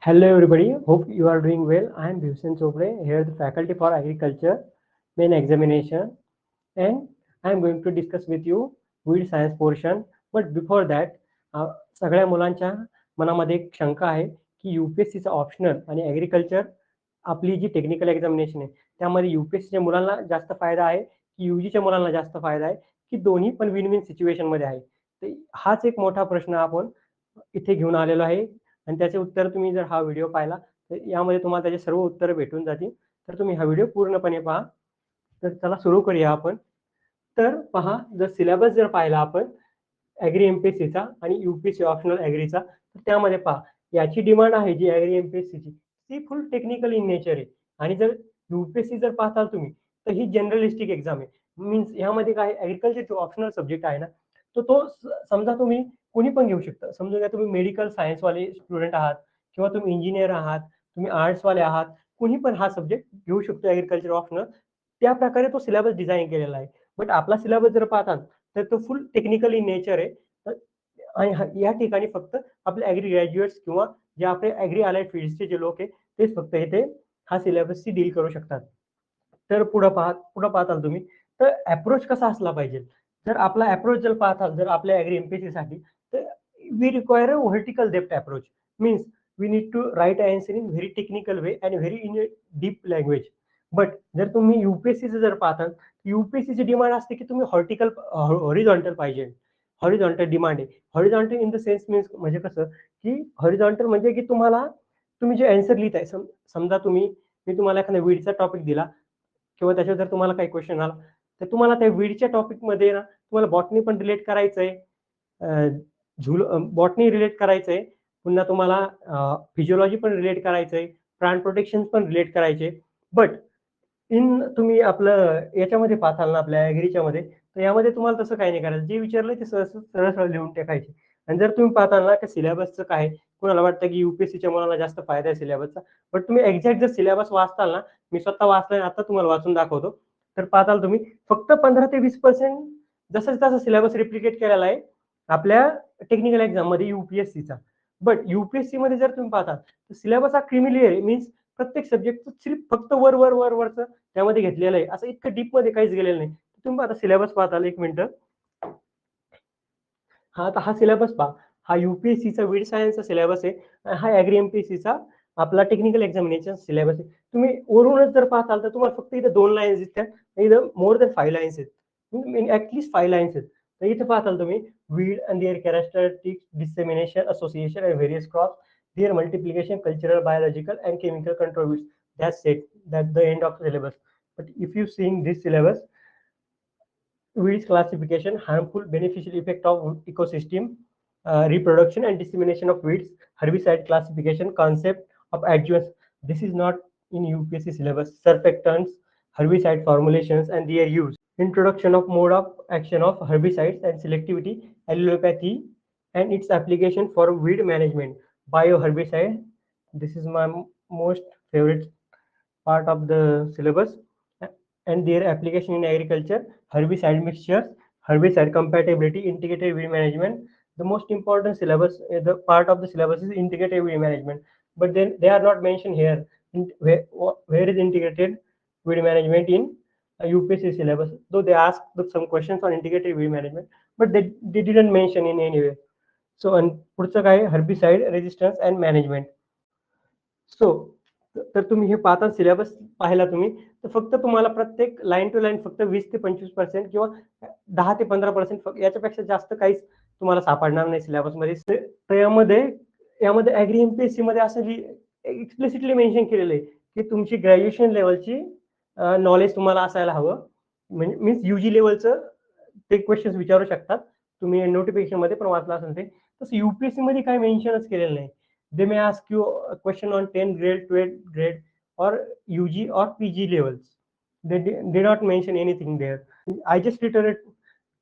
Hello everybody, hope you are doing well. I am Bhushan Chopre, here the faculty for agriculture, main examination, and I am going to discuss with you weed science portion. But before that, सगळ्या मुलांच्या मनामध्ये एक शंका आहे की यूपीएससीचा optional आणि agriculture आपली जी technical examination आहे त्यामध्ये यूपीएससीच्या मुलांना जास्त फायदा आहे की यूजीच्या मुलांना जास्त फायदा आहे की दोन्ही पण विन विन सिच्युएशनमध्ये आहे. तर हाच एक मोठा प्रश्न आपण इथे घेऊन आलेलो आहे आणि त्याचे उत्तर तुम्ही जर हा व्हिडिओ पाहिला तर यामध्ये तुम्हाला त्याचे सर्व उत्तर भेटून जातील. तर तुम्ही हा व्हिडिओ पूर्णपणे पहा. तर चला सुरू करूया आपण. तर पहा, जर सिलेबस जर पाहिला आपण ॲग्री एमपीएससीचा आणि यूपीएससी ऑप्शनल ॲग्रीचा, तर त्यामध्ये पहा याची डिमांड आहे जी ॲग्री एमपीएससीची ती फुल टेक्निकल इन नेचर आहे. आणि जर यूपीएससी जर पाहताल तुम्ही तर ही जनरलिस्टिक एक्झाम आहे. मीन्स यामध्ये काय ॲग्रिकल्चरचे ऑप्शनल सब्जेक्ट आहे ना, तर तो समजा तुम्ही कोणी पण घेऊ शकता. समजून घ्या तुम्ही मेडिकल सायन्सवाले स्टुडंट आहात किंवा तुम्ही इंजिनियर आहात, तुम्ही आर्ट्सवाले आहात, कोणी पण हा सब्जेक्ट घेऊ शकतो ॲग्रिकल्चर ऑप्शनल. त्या प्रकारे तो सिलेबस डिझाईन केलेला आहे. बट आपला सिलेबस जर पाहताल तर तो फुल टेक्निकल इन नेचर आहे. आणि या ठिकाणी फक्त आपले ॲग्री ग्रॅज्युएट्स किंवा जे आपले ॲग्री अलाइड फील्ड्सचे जे लोक आहे तेच फक्त इथे हा सिलेबसची डील करू शकतात. तर पुढं पाहताल तुम्ही तर अप्रोच कसा असला पाहिजे. जर आपला अप्रोच जर पाहताल जर आपल्या ॲग्री एमपीएससीसाठी तर we require a vertical depth approach. Means we need to write answer in very technical way and very in deep language. But जर तुम्ही यूपीएससीचं जर पाहताल यूपीएससीची डिमांड असते की तुम्ही हॉरिझॉन्टल पाहिजे. हॉरिझॉन्टल डिमांड आहे. Horizontal in the sense means म्हणजे कसं की हॉरिझॉन्टल म्हणजे की तुम्ही जे आन्सर लिहिताय समजा मी तुम्हाला एखादा वीडचा टॉपिक दिला किंवा त्याच्यावर जर तुम्हाला काही क्वेश्चन आला तर तुम्हाला त्या वीडच्या टॉपिकमध्ये ना तुम्हाला बॉटनी पण रिलेट करायचंय, बॉटनी रिलेट करायचंय, पुन्हा तुम्हाला फिजिओलॉजी पण रिलेट करायचंय, प्लांट प्रोटेक्शन पण रिलेट करायचे. बट तुम्ही आपलं याच्यामध्ये पाहताल ना आपल्या ॲग्रीच्या मध्ये तर यामध्ये तुम्हाला तसं काही नाही करायचं. जे विचारलं ते सरळ सरळ लिहून टाकायचे. आणि जर तुम्ही पाहताल ना की सिलेबसचं काय कुणाला वाटतं की यूपीएससीच्या मुलांना जास्त फायदा आहे सिलेबसचा. बट तुम्ही एक्झॅक्ट जर सिलेबस वाचताल ना, मी स्वतः वाचलाय आता तुम्हाला वाचून दाखवतो. तर पाहताल तुम्ही फक्त 15 ते 20% जसं तसा सिलेबस रिप्लिकेट केलेला आहे आपल्या टेक्निकल एक्झाम मध्ये यूपीएससीचा. बट यूपीएससी मध्ये जर तुम्ही पाहताल तर सिलेबस हा क्रिमिलियर आहे. मीन्स प्रत्येक सब्जेक्ट सिर्फ फक्त वरचं त्यामध्ये घेतलेलं आहे. असं इतकं डीप मध्ये काहीच गेलेलं नाही. तुम्ही आता सिलेबस पाहताल एक मिनिट. हा आता हा सिलेबस पहा. हा यूपीएससीचा वीड सायन्सचा सिलेबस आहे. हा ॲग्री एमपीएससीचा आपला टेक्निकल एक्झामिनेशन सिलेबस आहे. तुम्ही वरूनच जर पाहताल तर तुम्हाला फक्त इथं 2 लाईन्स दिसतात. इथं मोर दॅन 5 लाईन्स आहेत. ऍटलीस्ट 5 लाईन्स आहेत. तर इथे पाहताल तुम्ही weed and their characteristics, dissemination, association and various crop, their multiplication, cultural, biological and chemical control weeds. That's it. That's the end of the syllabus. But if you seeing this syllabus, weeds classification, harmful, beneficial effect of ecosystem, reproduction and dissemination of weeds, herbicide classification, concept of adjuvants. This is not in UPSC syllabus. Surfactants, herbicide formulations and their use. Introduction of mode of action of herbicides and selectivity, allelopathy, and its application for weed management. Bioherbicide. This is my most favorite part of the syllabus. And their application in agriculture, herbicide mixtures, herbicide compatibility, integrated weed management. The most important syllabus, the part of the syllabus is integrated weed management, but then they are not mentioned here. Where is integrated weed management in UPSC syllabus? Though they asked some questions on integrated weed management, but they didn't mention in any way. So and पुढचं काय herbicide resistance and management. So तर तुम्ही हे पाहता syllabus पाहिला तुम्ही तर फक्त तुम्हाला प्रत्येक लाईन टू लाईन फक्त 20 ते 25% किंवा 10 ते 15% याच्यापेक्षा जास्त काहीच तुम्हाला सापडणार नाही सिलेबस मध्ये. तर यामध्ये ॲग्री एमपीएससी मध्ये असं एक्सप्लिसिटली मेन्शन केलेलं आहे की तुमची ग्रॅज्युएशन लेवलची नॉलेज तुम्हाला असायला हवं. म्हणजे मीन्स युजी लेवलचं ते क्वेश्चन्स विचारू शकतात. तुम्ही नोटिफिकेशन मध्ये पण वाचला असेल ते. तसं युपीएससी मध्ये काय मेन्शनच केलेलं नाही. They may ask you a question on 10th grade, 12th grade, or UG or PG levels. They did not mention anything there. I just returned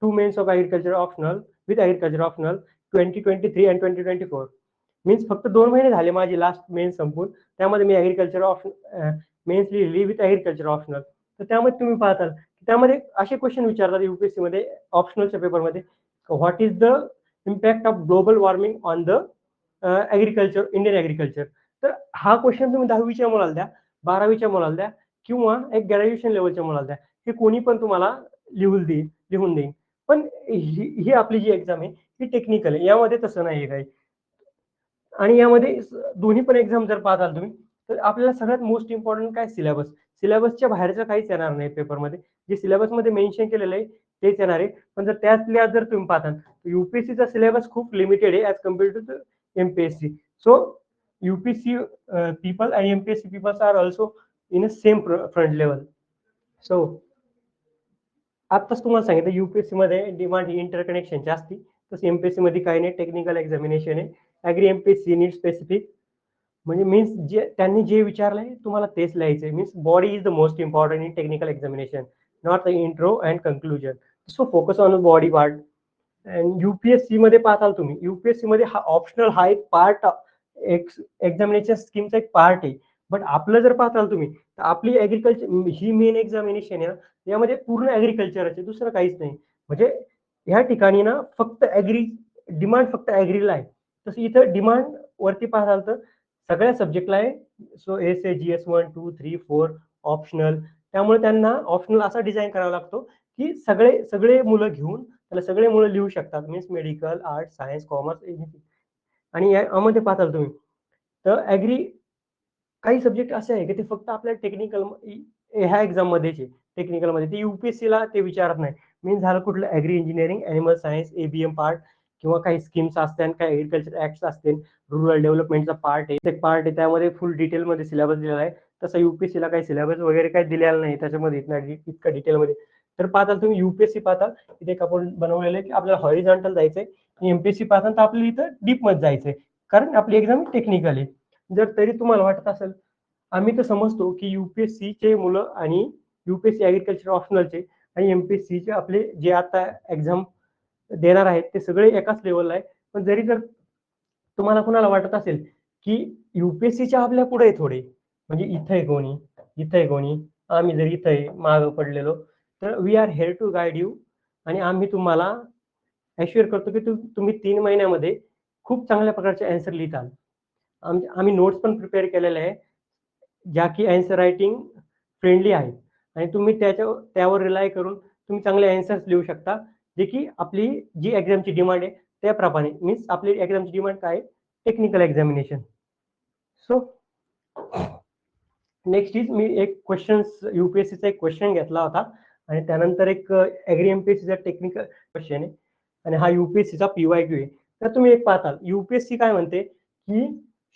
2 mains of agriculture optional with agriculture optional 2023 and 2024. Means फक्त 2 महिने झाले माझी last men's संपून. त्यामध्ये मी agriculture men's लिहिली with agriculture optional. तर त्यामध्ये तुम्ही पाहताल त्यामध्ये असे क्वेश्चन विचारतात युपीएससी मध्ये ऑप्शनलच्या पेपरमध्ये. What is the impact of global warming on the agriculture, Indian agriculture. तर हा क्वेश्चन तुम्ही 10वीच्या मुलाला द्या, 12वीच्या मुलाला द्या किंवा एक ग्रॅज्युएशन लेवलच्या मुलाला द्या, हे कोणी पण तुम्हाला लिहून देईल. पण ही आपली जी एक्झाम आहे ही टेक्निकल आहे, यामध्ये तसं नाही काही. आणि यामध्ये दोन्ही पण एक्झाम जर पाहताल तुम्ही, तर आपल्याला सगळ्यात मोस्ट इम्पॉर्टंट काय सिलेबस. सिलेबसच्या बाहेरचं काहीच येणार नाही पेपरमध्ये. जे सिलेबसमध्ये मेन्शन केलेलं आहे तेच येणार आहे. पण जर त्यातल्या जर तुम्ही पाहताल, यूपीएससीचा सिलेबस खूप लिमिटेड आहे as compared to MPSC. So UPSC people आणि MPSC peoples are also in a same front level. So आत्ताच तुम्हाला सांगितलं यूपीएससी मध्ये डिमांड ही इंटरकनेक्शनची असते, तसं एमपीएससी मध्ये काही नाही, टेक्निकल एक्झामिनेशन आहे. ॲग्री एमपीएससी नीट स्पेसिफिक म्हणजे मीन्स जे त्यांनी जे विचारलंय तुम्हाला तेच लिहायचंय. Means body is the most important in technical examination, not the intro and conclusion. So focus on body part. And UPSC मध्ये पाहताल तुम्ही, यूपीएससी मध्ये हा ऑप्शनल हा एक पार्ट, एक्झामिनेशन स्कीमचा एक पार्ट आहे. बट आपलं जर पाहताल तुम्ही, तर आपली ऍग्रिकल्चर ही मेन एक्झामिनेशन आहे ना, यामध्ये पूर्ण ऍग्रिकल्चरचे, दुसरं काहीच नाही. म्हणजे ह्या ठिकाणी ना फक्त ऍग्री, डिमांड फक्त ऍग्रीला आहे. तसं इथं डिमांड वरती पाहताल तर सगळ्या सब्जेक्टला आहे. So essay G S 1 2 3 4 optional. त्यामुळे त्यांना ऑप्शनल असा डिझाईन करावा लागतो की सगळे सगळे मुलं घेऊन त्याला सगळे मुलं लिहू शकतात. Means medical, arts, science, commerce, anything. आणि यामध्ये पाहताल तुम्ही, तर ऍग्री काही सब्जेक्ट असे आहे की ते फक्त आपल्या टेक्निकल ह्या एक्झाम मध्येच आहे. टेक्निकलमध्ये ते युपीएससीला ते विचारत नाही. मीन्स झालं कुठलं agri engineering, animal science, ABM part किंवा काही स्कीम्स असतील, काही ऍग्रिकल्चर ऍक्ट्स असतील, रूरल डेव्हलपमेंटचा पार्ट आहे त्यामध्ये फुल डिटेलमध्ये सिलेबस दिलेला आहे. तसं युपीएससीला काही सिलेबस वगैरे काही दिलेला नाही त्याच्यामध्ये इतका डिटेलमध्ये. तर पाहताल तुम्ही युपीएससी पाहताल इथे एक आपण बनवलेलं आहे की आपल्याला हॉरिझॉन्टल जायचंय, एमपीएससी पाहताल तर आपल्याला इथं डीप मध्ये जायचंय, कारण आपली एक्झाम टेक्निकल आहे. जर तरी तुम्हाला वाटत असेल, आम्ही तर समजतो की यूपीएससीचे मुलं आणि यूपीएससी ऍग्रिकल्चर ऑप्शनलचे आणि एमपीएससीचे आपले जे आता एक्झाम देणार आहेत ते सगळे एकाच लेवलला आहे. पण जर तुम्हाला कुणाला वाटत असेल की यूपीएससीच्या आपल्या पुढे आहे थोडे, म्हणजे इथं आहे कोणी, इथं आहे कोणी, आम्ही जर इथं आहे मागं पडलेलो, तर we are here to guide you. आणि आम्ही तुम्हाला ॲश्युअर करतो की तुम्ही 3 महिन्यामध्ये खूप चांगल्या प्रकारचे अँसर लिहिताल. आम्ही नोट्स पण प्रिपेअर केलेल्या आहे, ज्या की अँसर रायटिंग फ्रेंडली आहेत. आणि तुम्ही त्यावर रिलाय करून तुम्ही चांगले अँसर्स लिहू शकता, जे की आपली जी एक्झामची डिमांड आहे त्याप्रमाणे. मीन्स आपली एक्झामची डिमांड काय आहे, technical examination. So next is me एक क्वेश्चन, यूपीएससीचा एक क्वेश्चन घेतला होता आणि त्यानंतर एक ॲग्री एमपीएससीचा टेक्निकल क्वेश्चन आहे आणि हा यूपीएससीचा पीवायक्यू आहे. तर तुम्ही एक पाहताल यूपीएससी काय म्हणते की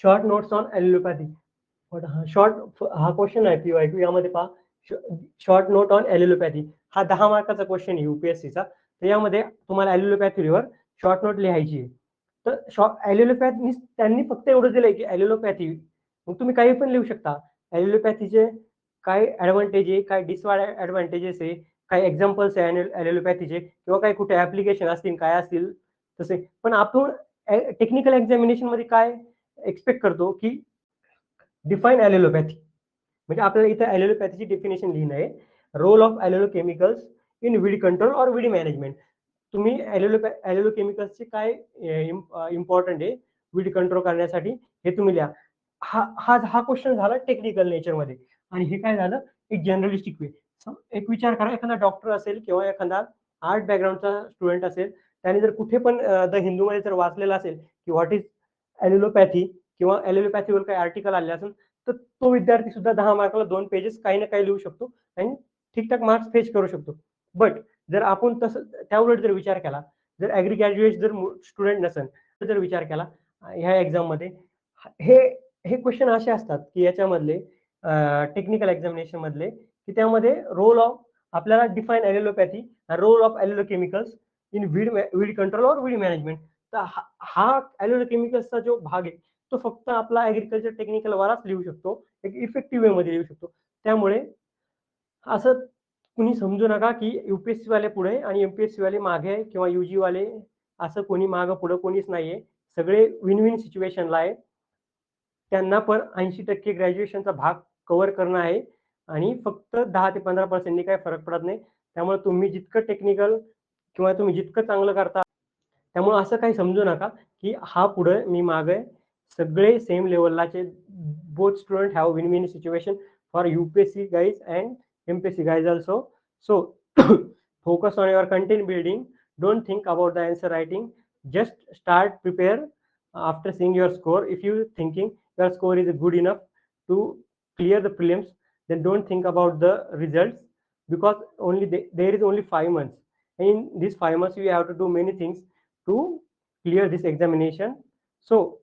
शॉर्ट नोट्स ऑन ॲलोपॅथी. हा क्वेश्चन आहे पीवायक्यू. यामध्ये पहा, शॉर्ट नोट ऑन ॲलोपॅथी हा 10 मार्काचा क्वेश्चन आहे यूपीएससीचा. तर यामध्ये तुम्हाला ॲलोपॅथीवर शॉर्ट नोट लिहायची आहे. तर ॲलोपॅथी त्यांनी फक्त एवढं दिलंय की ॲलोपॅथी, मग तुम्ही काही पण लिहू शकता. ॲलोपॅथीचे काय ऍडव्हान्टेज आहे, काय डिसएडव्हान्टेजेस आहे, काही एक्झाम्पल्स आहे ॲलोपॅथीचे, किंवा काही कुठे ऍप्लिकेशन असतील काय असतील तसे. पण आपण टेक्निकल एक्झामिनेशन मध्ये काय एक्सपेक्ट करतो की डिफाईन ॲलोपॅथी. म्हणजे आपल्याला इथं ॲलोपॅथीची डेफिनेशन लिहिणं आहे. Role of allelochemicals in weed control और वीड मॅनेजमेंट. तुम्ही ॲलोकेमिकल्सचे काय इम्पॉर्टंट आहे वीड कंट्रोल करण्यासाठी हे तुम्ही लिहा. हा क्वेश्चन झाला टेक्निकल नेचरमध्ये. आणि हे काय झालं, एक जनरलिस्टिक वे. एक विचार करा, एखादा डॉक्टर असेल किंवा एखादा आर्ट बॅकग्राऊंडचा स्टुडंट असेल, त्याने जर कुठे पण द हिंदूमध्ये जर वाचलेलं असेल की व्हॉट इज ॲलोपॅथी किंवा ॲलोपॅथीवर काही आर्टिकल आले असेल, तर तो विद्यार्थी सुद्धा 10 मार्काला 2 पेजेस काही ना काही लिहू शकतो आणि ठीकठाक मार्क्स फेच करू शकतो. बट जर आपण तसं त्याउलट जर विचार केला, जर ॲग्री ग्रॅज्युएट जर स्टुडंट नसेल, जर विचार केला ह्या एक्झाममध्ये, हे हे क्वेश्चन असे असतात की याच्यामधले टेक्निकल एक्झामिनेशन मधले, की त्यामध्ये रोल ऑफ आपल्याला define allelopathy, role of allelochemicals in weed control और वीड मॅनेजमेंट. तर हा ॲलोकेमिकल्सचा जो भाग आहे तो फक्त आपला ॲग्रिकल्चर टेक्निकल वालाच लिहू शकतो, एक इफेक्टिव्ह वे मध्ये लिहू शकतो. त्यामुळे असं कुणी समजू नका की यूपीएससी वाले पुढे आणि एमपीएससी वाले मागे किंवा यूजी वाले, असं कोणी मागं पुढे कोणीच नाहीये. सगळे विन विन सिच्युएशनला आहे. त्यांना पण 80% ग्रॅज्युएशनचा भाग कव्हर करणं आहे आणि फक्त 10 ते 15% काही फरक पडत नाही. त्यामुळे तुम्ही जितकं टेक्निकल किंवा तुम्ही जितकं चांगलं करता, त्यामुळे असं काही समजू नका की हा पुढे मी मागे, सगळे same लेवललाचे both students have win-win situation for UPSC guys and MPSC guys also. So focus on your content building. Don't think about the answer writing. Just start prepare after seeing your score. If you thinking your score is good enough to clear the prelims, then don't think about the results, because there is only 5 months. In these 5 months, you have to do many things to clear this examination. So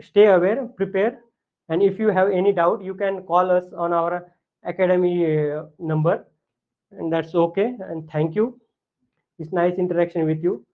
stay aware, prepare, and if you have any doubt, you can call us on our academy number, and that's okay. And thank you. It's nice interaction with you.